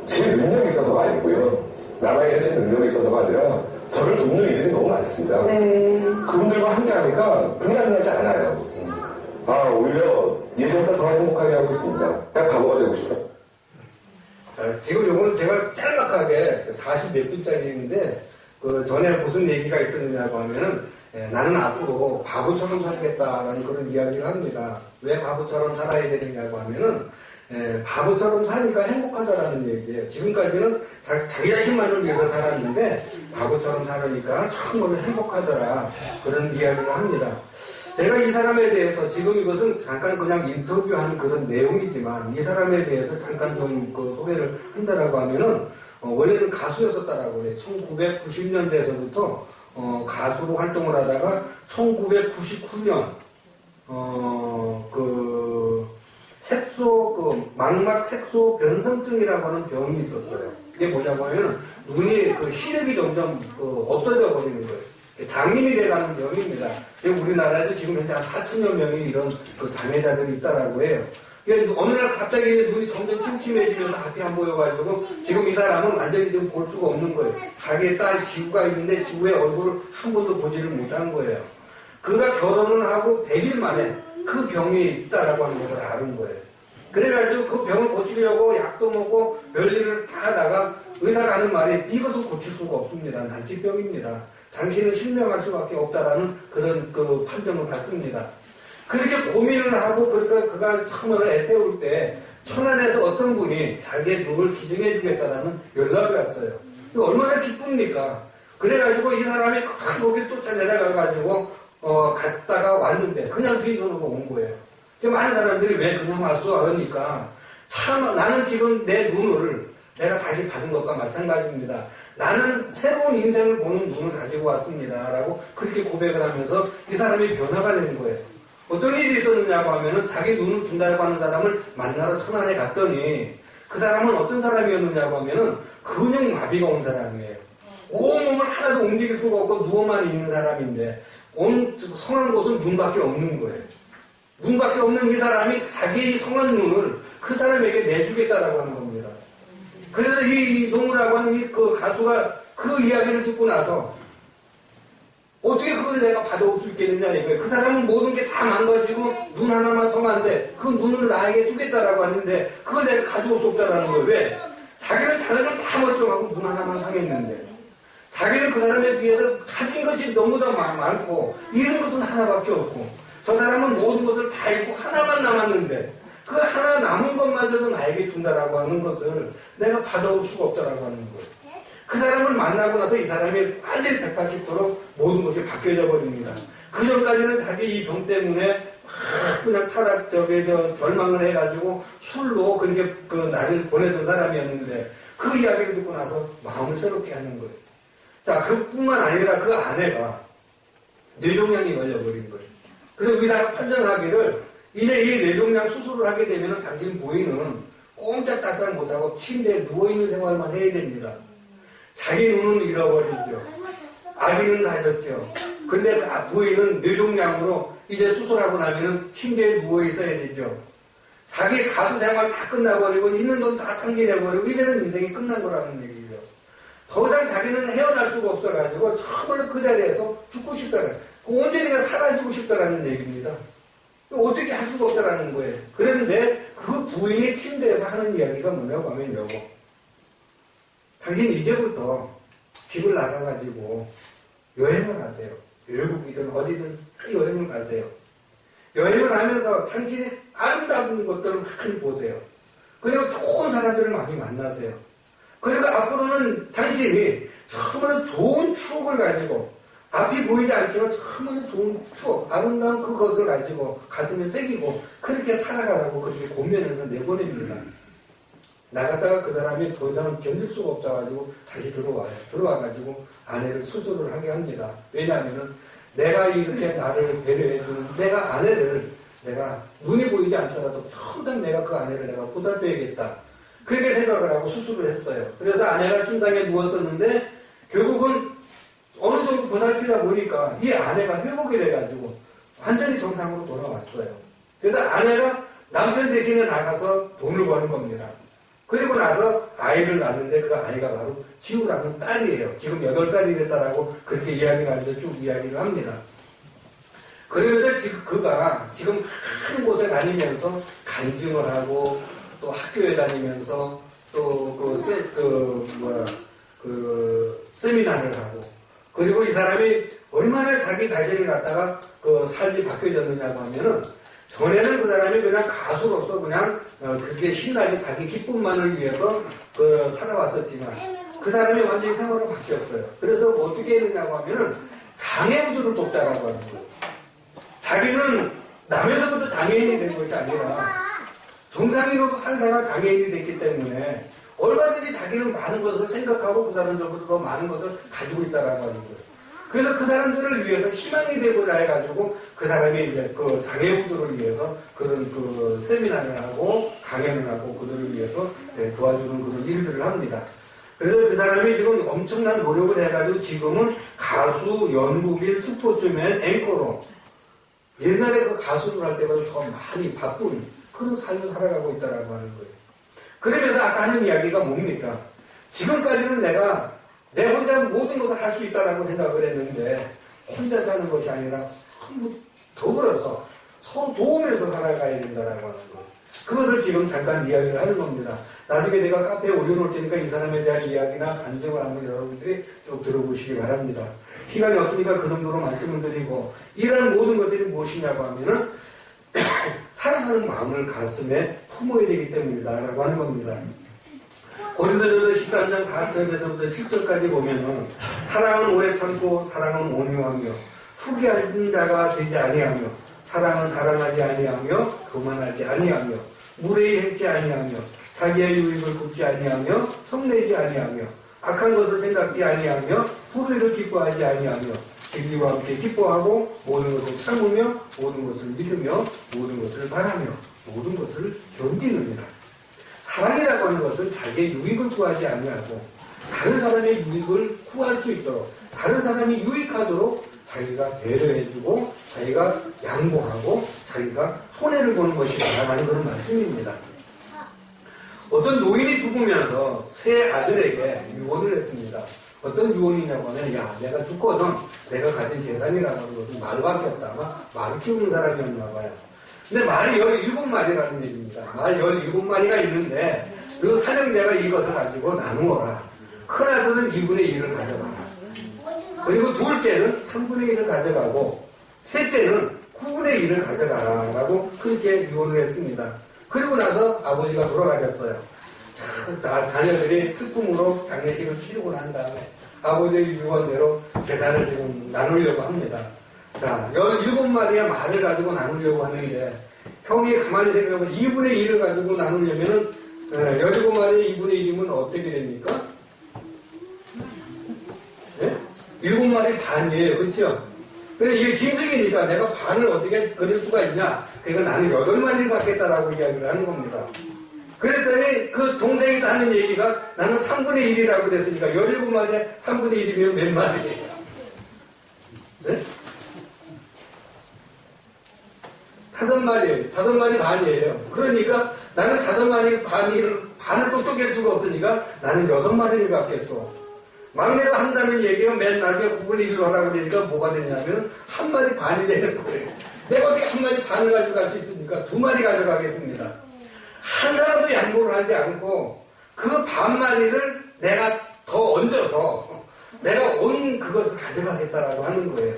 제 능력이 있어서가 아니고요. 남아있는 제 능력이 있어서가 아니라 저를 돕는 이들이 너무 많습니다. 네. 그분들과 함께 하니까 불안하지 않아요. 오히려 예전보다 더 행복하게 하고 있습니다. 그냥 바보가 되고 싶어요. 지금 요거는 제가 짤막하게 40몇 분짜리인데 그 전에 무슨 얘기가 있었느냐고 하면은 나는 앞으로 바보처럼 살겠다라는 그런 이야기를 합니다. 왜 바보처럼 살아야 되느냐고 하면은 바보처럼 사니까 행복하다라는 얘기예요. 지금까지는 자기 자신만을 위해서 살았는데 바보처럼 살으니까 정말 행복하더라 그런 이야기를 합니다. 제가 이 사람에 대해서 지금 이것은 잠깐 그냥 인터뷰한 그런 내용이지만 이 사람에 대해서 잠깐 좀 소개를 한다라고 하면은 원래는 가수였었다라고 해요. 1990년대에서부터 가수로 활동을 하다가 1999년 망막 색소 변성증이라고 하는 병이 있었어요. 이게 뭐냐고 하면 눈이 시력이 점점 없어져 버리는 거예요. 장님이 돼가는 병입니다. 우리나라에도 지금 현재 한 4천여 명이 이런 장애자들이 있다라고 해요. 어느 날 갑자기 눈이 점점 침침해지면서 앞이 안 보여가지고 지금 이 사람은 완전히 지금 볼 수가 없는 거예요. 자기의 딸 지우가 있는데 지우의 얼굴을 한 번도 보지를 못한 거예요. 그가 결혼을 하고 100일 만에 그 병이 있다라고 하는 것을 아는 거예요. 그래가지고 그 병을 고치려고 약도 먹고 별일을 다 하다가 의사가 하는 말이 이것은 고칠 수가 없습니다. 난치병입니다. 당신은 실명할 수밖에 없다라는 그런 판정을 받습니다. 그렇게 고민을 하고 그러니까 그가 처음에 애태울 때 천안에서 어떤 분이 자기의 눈을 기증해 주겠다라는 연락이 왔어요. 이거 얼마나 기쁩니까? 그래가지고 이 사람이 큰 거기 쫓아 내려가가지고 갔다가 왔는데 그냥 빈손으로 온 거예요. 많은 사람들이 왜 그냥 왔어? 그러니까 참 나는 지금 내 눈을 내가 다시 받은 것과 마찬가지입니다. 나는 새로운 인생을 보는 눈을 가지고 왔습니다. 라고 그렇게 고백을 하면서 이 사람이 변화가 되는 거예요. 어떤 일이 있었느냐고 하면은 자기 눈을 준다고 하는 사람을 만나러 천안에 갔더니 그 사람은 어떤 사람이었느냐고 하면은 근육마비가 온 사람이에요. 온몸을 하나도 움직일 수가 없고 누워만 있는 사람인데 온 성한 곳은 눈밖에 없는 거예요. 눈밖에 없는 이 사람이 자기 성한 눈을 그 사람에게 내주겠다라고 하는 겁니다. 그래서 이 노무라고 하는 그 가수가 그 이야기를 듣고 나서 어떻게 그걸 내가 받아올 수 있겠느냐 이거예요. 그 사람은 모든 게 다 망가지고 눈 하나만 성한데 그 눈을 나에게 주겠다라고 하는데 그걸 내가 가져올 수 없다라는 거예요. 왜? 자기는 다른 건 다 멀쩡하고 눈 하나만 상했는데 자기는 그 사람에 비해서 가진 것이 너무나 많고 잃은 것은 하나밖에 없고 저 사람은 모든 것을 다 잃고 하나만 남았는데 그 하나 남은 것마저도 나에게 준다라고 하는 것을 내가 받아올 수가 없다라고 하는 거예요. 그 사람을 만나고 나서 이 사람이 완전히 180도로 모든 것이 바뀌어져 버립니다. 그 전까지는 자기 이 병 때문에 그냥 절망을 해가지고 술로 그렇게 그 나를 보내던 사람이었는데 그 이야기를 듣고 나서 마음을 새롭게 하는 거예요. 자, 그뿐만 아니라 그 아내가 뇌종양이 걸려버린 거예요. 그래서 의사가 판정하기를 이제 이 뇌종양 수술을 하게 되면 당신 부인은 꼼짝달싹 못하고 침대에 누워있는 생활만 해야 됩니다. 자기 눈은 잃어버리죠. 아기는 가졌죠. 근데 그 부인은 뇌종양으로 이제 수술하고 나면은 침대에 누워있어야 되죠. 자기 가수 생활 다 끝나버리고 있는 돈 다 탕진해버리고 이제는 인생이 끝난 거라는 얘기죠. 더 이상 자기는 헤어날 수가 없어가지고 처음으로 그 자리에서 죽고 싶다는 온전히 사라지고 싶다라는 얘기입니다. 어떻게 할 수가 없다라는 거예요. 그런데 그 부인이 침대에서 하는 이야기가 뭐냐고 하면 여보, 당신 이제부터 집을 나가가지고 여행을 하세요. 외국이든 어디든 여행을 가세요. 여행을 하면서 당신이 아름다운 것들을 많이 보세요. 그리고 좋은 사람들을 많이 만나세요. 그리고 앞으로는 당신이 정말 좋은 추억을 가지고 앞이 보이지 않지만 정말 좋은 추억, 아름다운 그것을 가지고 가슴에 새기고 그렇게 살아가라고 그렇게 고면을 내보냅니다. 나갔다가 그 사람이 더 이상 견딜 수가 없어가지고 다시 들어와요. 들어와가지고 아내를 수술을 하게 합니다. 왜냐하면은 내가 이렇게 나를 배려해주는 내가 아내를 내가 눈이 보이지 않더라도 평생 내가 그 아내를 내가 보살펴야겠다. 그렇게 생각을 하고 수술을 했어요. 그래서 아내가 침상에 누웠었는데 결국은 어느 정도 보살피다 보니까 이 아내가 회복이 돼가지고 완전히 정상으로 돌아왔어요. 그래서 아내가 남편 대신에 나가서 돈을 버는 겁니다. 그리고 나서 아이를 낳았는데 그 아이가 바로 지우라는 딸이에요. 지금 8살이 됐다라고 그렇게 이야기를 하면서 쭉 이야기를 합니다. 그러면서 그가 지금 한 곳에 다니면서 간증을 하고 또 학교에 다니면서 또 세미나를 하고 그리고 이 사람이 얼마나 자기 자신을 갖다가 그 삶이 바뀌어졌느냐고 하면은 전에는 그 사람이 그냥 가수로서 그냥 그게 신나게 자기 기쁨만을 위해서 살아왔었지만 그 사람이 완전히 생활로 바뀌었어요. 그래서 어떻게 했느냐고 하면은 장애우들을 돕자라고 하는 거예요. 자기는 남에서부터 장애인이 된 것이 아니라 정상인으로 살다가 장애인이 됐기 때문에 얼마든지 자기는 많은 것을 생각하고 그 사람들보다 더 많은 것을 가지고 있다라고 하는 거예요. 그래서 그 사람들을 위해서 희망이 되고자 해가지고 그 사람이 이제 그 장애우들을 위해서 그런 그 세미나를 하고 강연을 하고 그들을 위해서 도와주는 그런 일들을 합니다. 그래서 그 사람이 지금 엄청난 노력을 해가지고 지금은 가수, 연극인, 스포츠맨, 앵커로 옛날에 그 가수를 할 때보다 더 많이 바쁜 그런 삶을 살아가고 있다라고 하는 거예요. 그러면서 아까 하는 이야기가 뭡니까? 지금까지는 내가 내 혼자 모든 것을 할 수 있다라고 생각을 했는데 혼자 사는 것이 아니라 전부 더불어서 서로 도우면서 살아가야 된다라고 하는 거예요. 그것을 지금 잠깐 이야기를 하는 겁니다. 나중에 내가 카페에 올려놓을 테니까 이 사람에 대한 이야기나 간증을 한번 여러분들이 쭉 들어보시기 바랍니다. 시간이 없으니까 그 정도로 말씀을 드리고 이러한 모든 것들이 무엇이냐고 하면은 사랑하는 마음을 가슴에 품어야 되기 때문이다라고 하는 겁니다. 고린도전서 13장 4절에서부터 7절까지 보면은 사랑은 오래 참고 사랑은 온유하며 투기하는 자가 되지 아니하며 사랑은 사랑하지 아니하며 교만하지 아니하며 무례히 행치 아니하며 자기의 유익을 굽지 아니하며 성내지 아니하며 악한 것을 생각지 아니하며 불의를 기뻐하지 아니하며 진리와 함께 기뻐하고 모든 것을 참으며 모든 것을 믿으며 모든 것을 바라며 모든 것을 견디느니라. 사랑이라고 하는 것은 자기의 유익을 구하지 아니하고 다른 사람의 유익을 구할 수 있도록 다른 사람이 유익하도록 자기가 배려해주고 자기가 양보하고 자기가 손해를 보는 것이다라는 그런 말씀입니다. 어떤 노인이 죽으면서 세 아들에게 유언을 했습니다. 어떤 유언이냐고 하면 야 내가 죽거든 내가 가진 재산이라는 것은 말밖에 없다. 아마 말 키우는 사람이었나 봐요. 근데 말이 17마리라는 얘기입니다. 말 17마리가 있는데 그 사명자가 이것을 가지고 나누어라. 큰아들은 2분의 1을 가져가라. 그리고 둘째는 3분의 1을 가져가고 셋째는 9분의 1을 가져가라 라고 그렇게 유언을 했습니다. 그리고 나서 아버지가 돌아가셨어요. 자, 자녀들이 슬픔으로 장례식을 치르고 난 다음에 아버지의 유언대로 재산을 지금 나누려고 합니다. 자, 17마리의 말을 가지고 나누려고 하는데 형이 가만히 생각하면 2분의 1을 가지고 나누려면은 17마리의 2분의 1이면 어떻게 됩니까? 네? 7마리 반이에요. 그렇죠? 그래 이게 짐승이니까 내가 반을 어떻게 그릴 수가 있냐? 그러니까 나는 8마리를 갖겠다라고 이야기를 하는 겁니다. 그랬더니 그 동생이 하는 얘기가 나는 3분의 1이라고 그랬으니까 17마리에 3분의 1이면 몇 마리예요? 네? 5마리예요. 5마리 반이에요. 그러니까 나는 5마리 반을 또 쪼갤 수가 없으니까 나는 6마리를 갖겠어. 막내가 한다는 얘기가 맨 나중에 9분의 1로 하라고 그러니까 뭐가 되냐면 1마리 반이 되는 거예요. 내가 어떻게 1마리 반을 가져갈 수 있습니까? 2마리 가져가겠습니다. 한 사람도 양보를 하지 않고 그 반마리를 내가 더 얹어서 내가 온 그것을 가져가겠다라고 하는 거예요.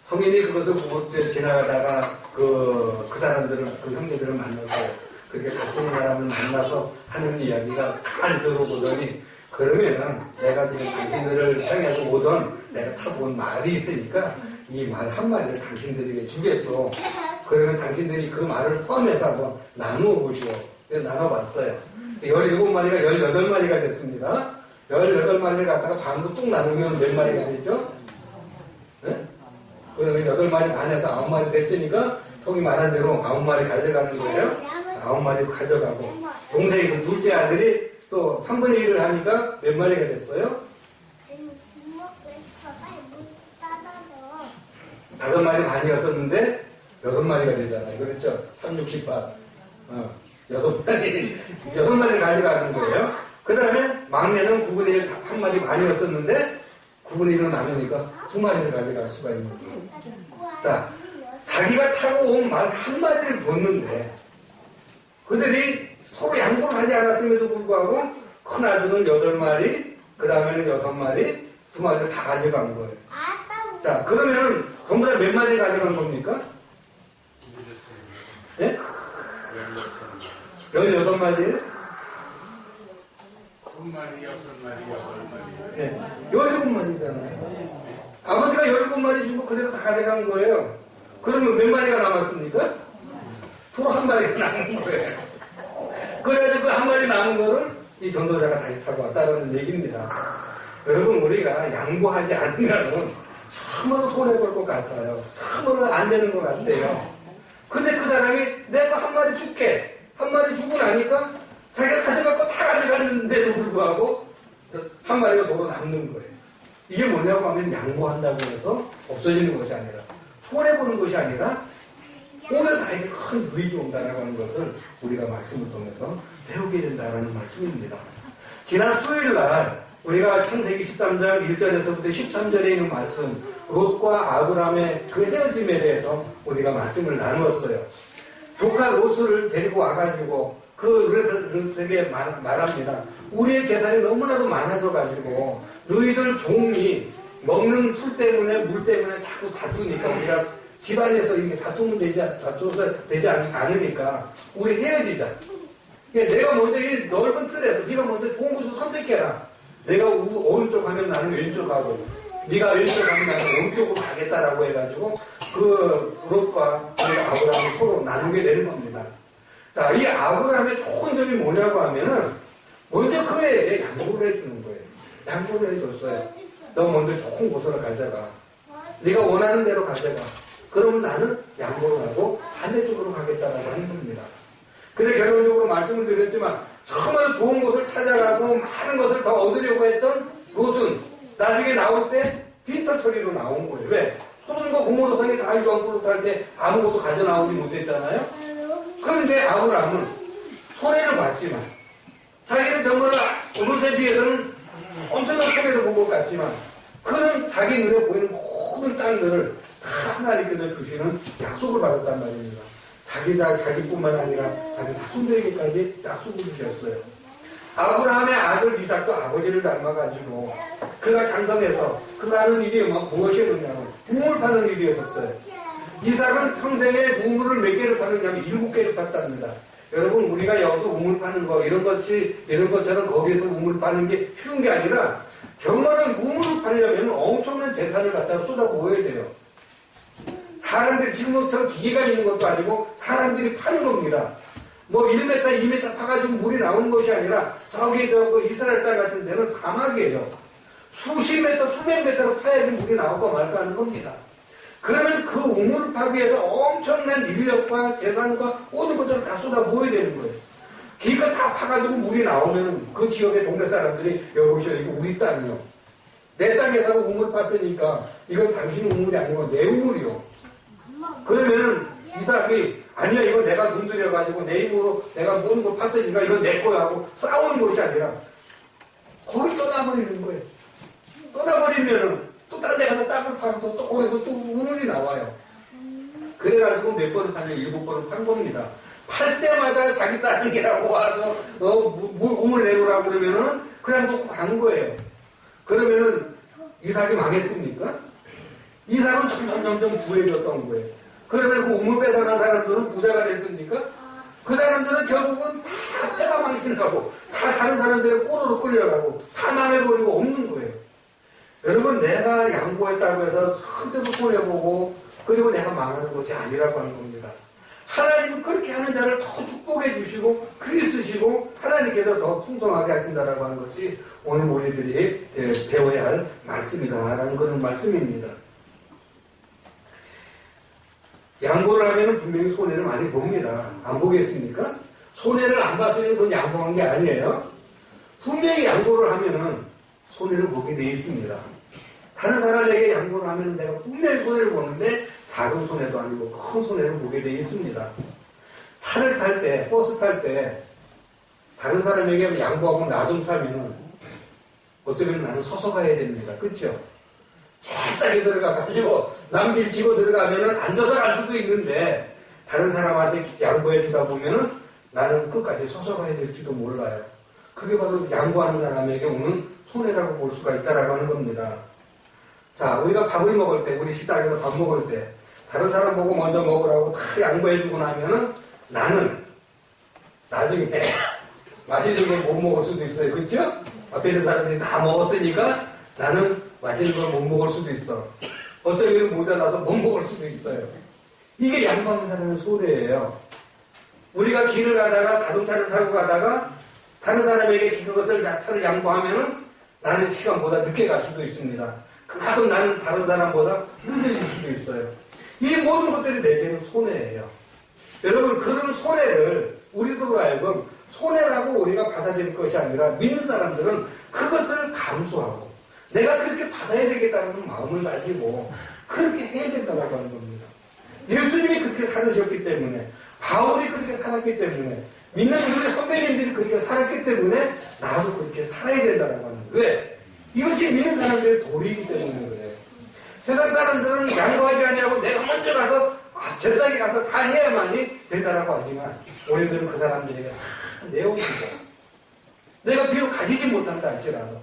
성인이 그것을 보고 지나가다가 그 사람들을, 그 형제들을 만나서 그렇게 같은 사람을 만나서 하는 이야기가 가만히 들어보더니 그러면은 내가 지금 당신들을 향해서 오던 내가 타고 온 말이 있으니까 이 말 한 마리를 당신들에게 주겠소. 그러면 당신들이 그 말을 포함해서 한번 나누어 보시오. 그래서 나눠봤어요. 17마리가 18마리가 됐습니다. 18마리를 갖다가 반으로 쭉 나누면 몇 마리가 되죠? 네? 그러면 8마리 반에서 9마리 됐으니까 형이 말한 대로 9마리 가져가는 거예요. 9마리 가져가고 동생이 그 둘째 아들이 또 3분의 1을 하니까 몇 마리가 됐어요? 5마리 반이었었는데 6마리가 되잖아요. 그렇죠? 3, 6, 18. 6마리를 가져가는 거예요. 그 다음에 막내는 9분의 1, 1마리 반이었었는데 9분의 1로 나누니까 2마리를 가져갈 수가 있는 거예요. 자, 자기가 타고 온 말 1마리를 줬는데 그들이 서로 양보를 하지 않았음에도 불구하고 큰아들은 8마리, 그 다음에는 6마리, 2마리를 다 가져간 거예요. 자, 그러면은 전부 다 몇 마리 가져간 겁니까? 네? 16마리예요? 9마리, 6마리, 8마리. 네. 17마리잖아요. 아버지가 17마리 주고 그대로 다 가져간 거예요. 그러면 몇 마리가 남았습니까? 도로 1마리가 남은 거예요. 그래가지고 그 1마리 남은 거를 이 전도자가 다시 타고 왔다는 얘기입니다. 여러분, 우리가 양보하지 않으면 참으로 손해볼 것 같아요. 참으로 안 되는 것 같아요. 근데 그 사람이 내가 1마리 줄게. 1마리 주고 나니까 자기가 가져갈 거 다 가져갔는데도 불구하고 1마리가 도로 남는 거예요. 이게 뭐냐고 하면 양보한다고 해서 없어지는 것이 아니라 손해보는 것이 아니라 오히려 나에게 큰 유익이 온다라고 하는 것을 우리가 말씀을 통해서 배우게 된다는 말씀입니다. 지난 수요일날 우리가 창세기 13장 1절에서부터 13절에 있는 말씀 롯과 아브람의 그 헤어짐에 대해서 우리가 말씀을 나누었어요. 조카 롯을 데리고 와가지고 그 롯에게 말합니다. 우리의 재산이 너무나도 많아져가지고 너희들 종이 먹는 풀 때문에 물 때문에 자꾸 다투니까 우리가 집안에서 이게 다투면 다투어서 되지 않으니까 우리 헤어지자. 그러니까 내가 먼저 이 넓은 틀에서 네가 먼저 좋은 곳을 선택해라. 내가 오른쪽 하면 나는 왼쪽 가고 네가 왼쪽 하면 나는 오른쪽으로 가겠다라고 해가지고 그 롯과 아브라함이 서로 나누게 되는 겁니다. 자, 이 아브라함의 좋은 점이 뭐냐고 하면은 먼저 그에게 양보를 해주는 거예요. 양보를 해줬어요. 너 먼저 좋은 곳으로 가져가. 네가 원하는 대로 가져가. 그러면 나는 양보를 하고 반대쪽으로 가겠다라고 하는 겁니다. 근데 결론적으로 말씀을 드렸지만 정말 좋은 곳을 찾아가고 많은 것을 더 얻으려고 했던 롯은 나중에 나올 때 빈털터리로 나온 거예요. 왜? 소돔과 고모로성이 다 유황불로 탈 때 아무것도 가져 나오지 못했잖아요. 그런데 아브라함은 손해를 봤지만 자기는 정말 롯에 비해서는 엄청난 손해를 본 것 같지만 그는 자기 눈에 보이는 모든 땅들을 다 하나님께서 주시는 약속을 받았단 말입니다. 자기뿐만 아니라 자기 사손들에게까지 약속을 주셨어요. 아브라함의 아들 이삭도 아버지를 닮아가지고 그가 장성해서 그가 하는 일이 무엇이었냐면 우물 파는 일이었어요. 이삭은 평생에 우물을 몇 개를 파느냐면 7개를 팠답니다. 여러분 우리가 여기서 우물 파는 거 이런 것처럼 거기에서 우물 파는 게 쉬운 게 아니라 정말은 우물을 파려면 엄청난 재산을 갖다가 쏟아부어야 돼요. 사람들이 지금처럼 기계가 있는 것도 아니고 사람들이 파는 겁니다. 뭐 1m, 2m 파가지고 물이 나오는 것이 아니라 저기 이스라엘 땅 같은 데는 사막이에요. 수십 메터, 수백 메터로 파야지 물이 나올까 말까 하는 겁니다. 그러면 그 우물을 파기 위해서 엄청난 인력과 재산과 모든 것들을 다 쏟아부어야 되는 거예요. 기껏 다 파가지고 물이 나오면 그 지역의 동네 사람들이 여보시오 이거 우리 땅이요. 내 땅에다가 우물 팠으니까 이건 당신 우물이 아니고 내 우물이요. 그러면은 이삭이 아니야 이거 내가 돈 들여가지고 내 힘으로 내가 무는 걸 팠으니까 이건 내 거야 하고 싸우는 것이 아니라 거기 떠나버리는 거예요. 떠나버리면은 또 다른 데 가서 땅을 파서 또 거기서 또 우물이 나와요. 그래가지고 몇 번을 파냐 7번을 판 겁니다. 팔 때마다 자기 딸에게라고 와서 우물 내놓으라고 그러면은 그냥 놓고 간 거예요. 그러면은 이삭이 망했습니까? 이삭은 점점 부해졌던 거예요. 그러면 그 우물 뺏어간 사람들은 부자가 됐습니까? 그 사람들은 결국은 다 패가 망신하고 다 다른 사람들의 꼬로로 끌려가고 다 망해버리고 없는 거예요. 여러분 내가 양보했다고 해서 흔들고 손해보고 그리고 내가 망하는 것이 아니라고 하는 겁니다. 하나님은 그렇게 하는 자를 더 축복해 주시고 크게 쓰시고 하나님께서 더 풍성하게 하신다라고 하는 것이 오늘 우리들이 배워야 할 말씀이다라는 그런 말씀입니다. 양보를 하면 분명히 손해를 많이 봅니다. 안 보겠습니까? 손해를 안 봤으면 그건 양보한 게 아니에요. 분명히 양보를 하면은 손해를 보게 돼 있습니다. 다른 사람에게 양보를 하면 내가 분명히 손해를 보는데 작은 손해도 아니고 큰 손해를 보게 돼 있습니다. 차를 탈 때, 버스 탈 때 다른 사람에게 양보하고 나 좀 타면은 어쩌면 나는 서서 가야 됩니다. 그렇죠? 잽싸게 들어가가지고 남 밀치고 들어가면은 앉아서 갈 수도 있는데 다른 사람한테 양보해 주다 보면은 나는 끝까지 서서 가야 될지도 몰라요. 그게 바로 양보하는 사람에게 오는 손해라고 볼 수가 있다라고 하는 겁니다. 자, 우리가 밥을 먹을 때, 우리 식당에서 밥 먹을 때 다른 사람 보고 먼저 먹으라고 다 양보해주고 나면은 나는 나중에 맛있는 걸 못 먹을 수도 있어요. 그렇죠? 앞에 있는 사람들이 다 먹었으니까 나는 맛있는 걸 못 먹을 수도 있어. 어쩌면 모자라서 못 먹을 수도 있어요. 이게 양보하는 사람의 손해예요. 우리가 길을 가다가 자동차를 타고 가다가 다른 사람에게 그것을 차를 양보하면은 나는 시간보다 늦게 갈 수도 있습니다. 그만큼 나는 다른 사람보다 늦어질 수도 있어요. 이 모든 것들이 내게는 손해예요. 여러분 그런 손해를 우리들로 하여금 손해라고 우리가 받아들일 것이 아니라 믿는 사람들은 그것을 감수하고 내가 그렇게 받아야 되겠다는 마음을 가지고 그렇게 해야 된다고 하는 겁니다. 예수님이 그렇게 살으셨기 때문에 바울이 그렇게 살았기 때문에 믿는 우리 선배님들이 그렇게 살았기 때문에 나도 그렇게 살아야 된다고 하는 거예요. 왜? 이것이 믿는 사람들의 도리이기 때문에 그래요. 세상 사람들은 양보하지 아니하고 내가 먼저 가서 절단에 가서 다 해야만이 된다라고 하지만 우리들은 그 사람들에게 다 내어주고 내가 비록 가지지 못한다 할지라도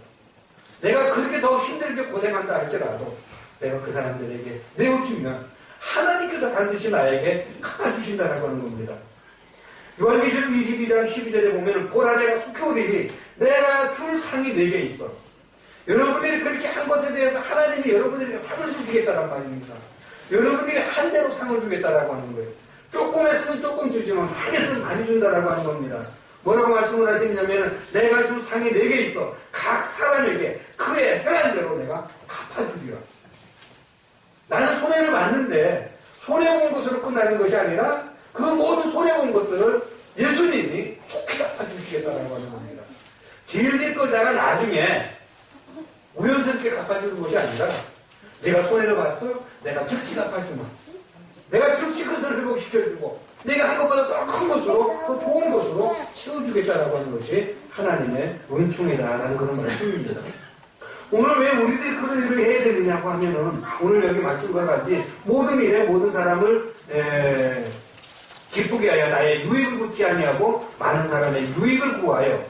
내가 그렇게 더 힘들게 고생한다 할지라도 내가 그 사람들에게 내어주면 하나님께서 반드시 나에게 갚아주신다라고 하는 겁니다. 요한계시록 22장 12절에 보면 보라 내가 속히 오리니 내가 줄 상이 4개 있어. 여러분들이 그렇게 한 것에 대해서 하나님이 여러분들에게 상을 주시겠다는 말입니다. 여러분들이 한 대로 상을 주겠다라고 하는 거예요. 조금 했으면 조금 주지만 많이 했으면 많이 준다라고 하는 겁니다. 뭐라고 말씀을 하시냐면 내가 줄 상이 4개 있어. 각 사람에게 그의 행한 대로 내가 갚아주리라. 나는 손해를 봤는데 손해본 것으로 끝나는 것이 아니라 그 모든 손해본 것들을 예수님이 속히 갚아주시겠다는 하는 겁니다. 지을 걸 내가 나중에 우연스럽게 갚아주는 것이 아니라 내가 손해를 봤어? 내가 즉시 갚아주마. 내가 즉시 그것을 회복시켜주고 내가 한 것보다 더 큰 것으로 더 좋은 것으로 채워주겠다라고 하는 것이 하나님의 은총이다라는 그런 말씀입니다. 오늘 왜 우리들이 그런 일을 해야 되느냐고 하면은 오늘 여기 말씀과 같이 모든 일에 모든 사람을 기쁘게 하여 나의 유익을 구치 아니하고 많은 사람의 유익을 구하여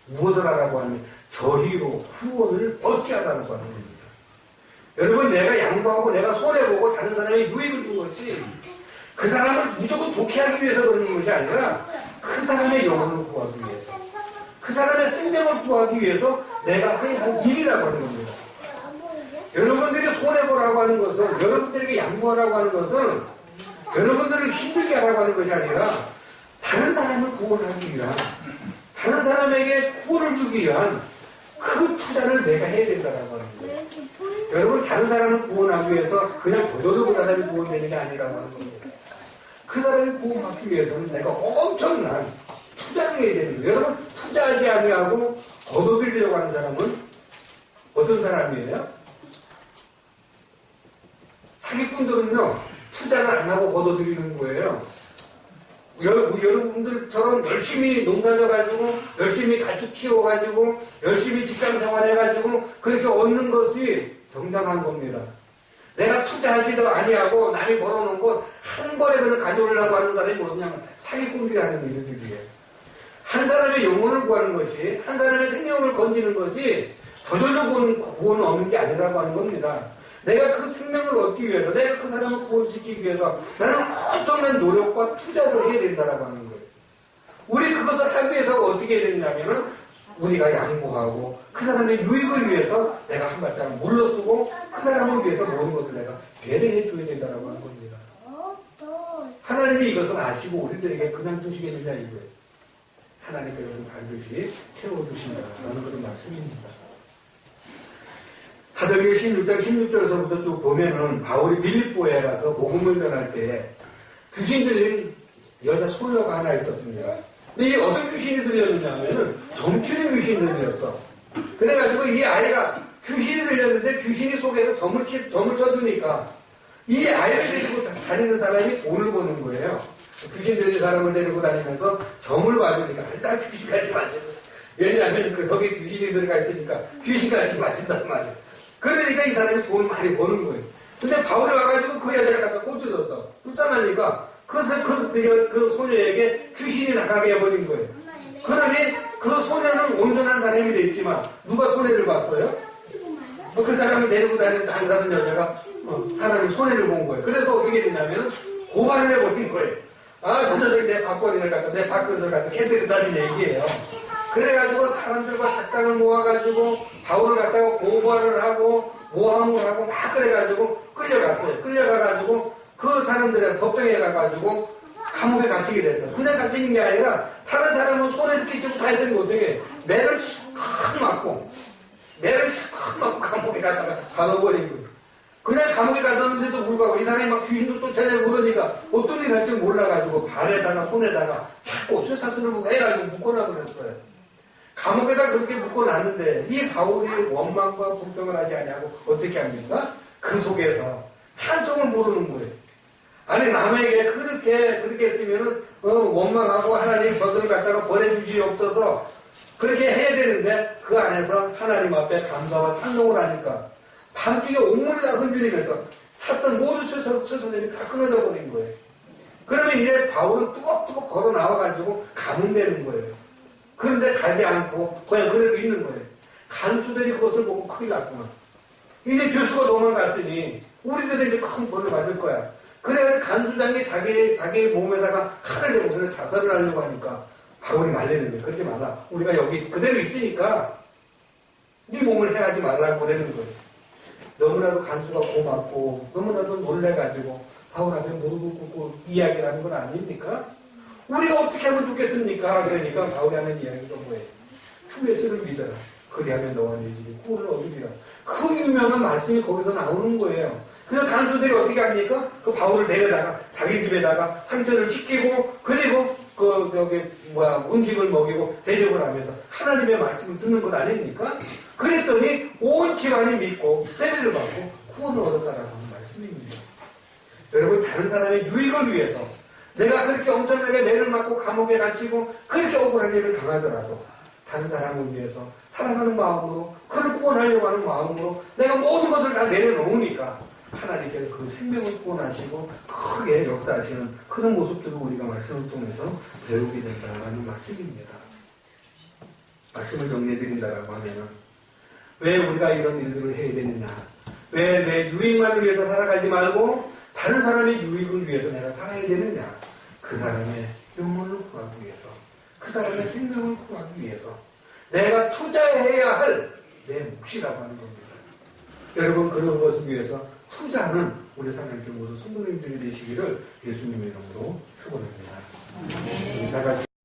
무엇을 하라고 하면 저희로 후원을 얻게 하라고 하는 겁니다. 여러분 내가 양보하고 내가 손해보고 다른 사람의 유익을 준 것이 그 사람을 무조건 좋게 하기 위해서 그러는 것이 아니라 그 사람의 영혼을 구하기 위해서 그 사람의 생명을 구하기 위해서 내가 해야 할 일이라고 하는 겁니다. 여러분들이 손해보라고 하는 것은 여러분들에게 양보하라고 하는 것은 여러분들을 힘들게 하라고 하는 것이 아니라 다른 사람을 구원하기 위한 다른 사람에게 구원을 주기 위한 그 투자를 내가 해야 된다고 하는 거예요. 여러분 다른 사람을 구원하기 위해서 그냥 저절로 그 사람이 구원되는 게 아니라고 하는 겁니다. 그 사람을 구원하기 위해서는 내가 엄청난 투자를 해야 되는 거예요. 여러분 투자하지 아니하고 거둬들이려고 하는 사람은 어떤 사람이에요? 사기꾼들은요 투자를 안 하고 거둬들이는 거예요. 여러분들처럼 열심히 농사져가지고 열심히 가축 키워가지고 열심히 직장생활해가지고 그렇게 얻는 것이 정당한 겁니다. 내가 투자하지도 아니하고 남이 벌어놓은 것 한 번에 그냥 가져오려고 하는 사람이 뭐냐면 사기꾼들이 하는 일들이에요. 한 사람의 영혼을 구하는 것이 한 사람의 생명을 건지는 것이 저절로 구원을 얻는 게 아니라고 하는 겁니다. 내가 그 생명을 얻기 위해서 내가 그 사람을 구원시키기 위해서 나는 엄청난 노력과 투자를 해야 된다고 하는 거예요. 우리 그것을 하기 위해서 어떻게 해야 되냐면은 우리가 양보하고 그 사람의 유익을 위해서 내가 한 발자국 물러서고 그 사람을 위해서 모든 것을 내가 배려해 줘야 된다고 하는 겁니다. 하나님이 이것을 아시고 우리들에게 그냥 주시겠느냐 이거예요. 하나님께서 반드시 채워주신다라는 그런 말씀입니다. 사도행전 16장 16절에서부터 쭉 보면은 바울이 빌립보에 가서 복음을 전할 때 귀신 들린 여자 소녀가 하나 있었습니다. 근데 이게 어떤 귀신이 들렸느냐면은 점추는 귀신이 들렸어. 그래가지고 이 아이가 귀신이 들렸는데 귀신이 속에서 점을 쳐주니까 이 아이를 데리고 다니는 사람이 돈을 버는 거예요. 귀신 들린 사람을 데리고 다니면서 점을 봐주니까 아 귀신같이 마시고 왜냐하면 그 속에 귀신이 들어가 있으니까 귀신같이 마신단 말이에요. 그러니까 이 사람이 돈을 많이 버는 거예요. 근데 바울이 와가지고 그 여자를 갖다 꽂혀줬어. 불쌍하니까 그 소녀에게 귀신이 나가게 해버린 거예요. 그러니 그 소녀는 온전한 사람이 됐지만 누가 손해를 봤어요? 그 사람을 데리고 다니는 장사는 여자가 사람이 손해를 본 거예요. 그래서 어떻게 됐냐면 고발을 해버린 거예요. 아, 저 녀석이 내 밥벌이를 갖다 내 밥그릇을 갖다 깨뜨려 다니는 얘기예요. 그래가지고 사람들과 작당을 모아가지고 바울을 갖다가 고발을 하고 모함을 하고 막 그래가지고 끌려갔어요. 끌려가가지고 그 사람들의 법정에 가가지고 감옥에 갇히게 됐어요. 그냥 갇히는 게 아니라 다른 사람은 손해를 끼치고 다 했으니까 어떻게 매를 큰 맞고 감옥에 갔다가 가둬버린 거예요. 그냥 감옥에 가뒀는데도 불구하고 이 사람이 막 귀신도 쫓아내고 그러니까 어떤 일 할지 몰라가지고 발에다가 손에다가 자꾸 쇠사슬을 해가지고 묶어놔버렸어요. 감옥에다 그렇게 묶어놨는데 이 바울이 원망과 불평을 하지 않냐고 어떻게 합니까? 그 속에서 찬송을 모르는 거예요. 아니 남에게 그렇게 했으면은 원망하고 하나님 저들을 갖다가 보내주시옵소서 그렇게 해야 되는데 그 안에서 하나님 앞에 감사와 찬송을 하니까 밤중에 온몸이 다 흔들리면서 샀던 모든 쇠사슬이 다 끊어져 버린 거예요. 그러면 이제 바울은 뚜벅뚜벅 걸어 나와가지고 가면 되는 거예요. 그런데 가지 않고 그냥 그대로 있는 거예요. 간수들이 그것을 보고 큰일 났구나. 이제 교수가 도망갔으니 우리들은 이제 큰 벌을 받을 거야. 그래서 간수장이 자기 몸에다가 칼을 대고 그래서 자살을 하려고 하니까 바울이 말리는 거예요. 그러지 말라. 우리가 여기 그대로 있으니까 네 몸을 해하지 말라고 그러는 거예요. 너무나도 간수가 고맙고 너무나도 놀래가지고 바울 앞에 무릎을 꿇고 이야기를 하는 건 아닙니까? 우리가 어떻게 하면 좋겠습니까? 그러니까 바울이 하는 이야기가 뭐예요? 주 예수를 믿어라. 그리하면 너와 네 집이 구원을 얻으리라. 그 유명한 말씀이 거기서 나오는 거예요. 그래서 간수들이 어떻게 합니까? 그 바울을 데려다가 자기 집에다가 상처를 씻기고 그리고 음식을 먹이고 대접을 하면서 하나님의 말씀을 듣는 것 아닙니까? 그랬더니 온 집안이 믿고 세례를 받고 구원을 얻었다라는 말씀입니다. 여러분, 다른 사람의 유익을 위해서 내가 그렇게 엄청나게 매를 맞고 감옥에 갇히고 그렇게 억울한 일을 당하더라도 다른 사람을 위해서 사랑하는 마음으로 그를 구원하려고 하는 마음으로 내가 모든 것을 다 내려놓으니까 하나님께서 그 생명을 구원하시고 크게 역사하시는 그런 모습들을 우리가 말씀을 통해서 배우게 된다는 말씀입니다. 말씀을 정리해드린다라고 하면은 왜 우리가 이런 일들을 해야 되느냐, 왜 내 유익만을 위해서 살아가지 말고 다른 사람의 유익을 위해서 내가 살아야 되느냐, 그 사람의 영혼을 구하기 위해서, 그 사람의 생명을 구하기 위해서 내가 투자해야 할 내 몫이라고 하는 겁니다. 여러분, 그런 것을 위해서 투자하는 우리 사랑교회 모든 성도님들이 되시기를 예수님의 이름으로 축원합니다. 다 같이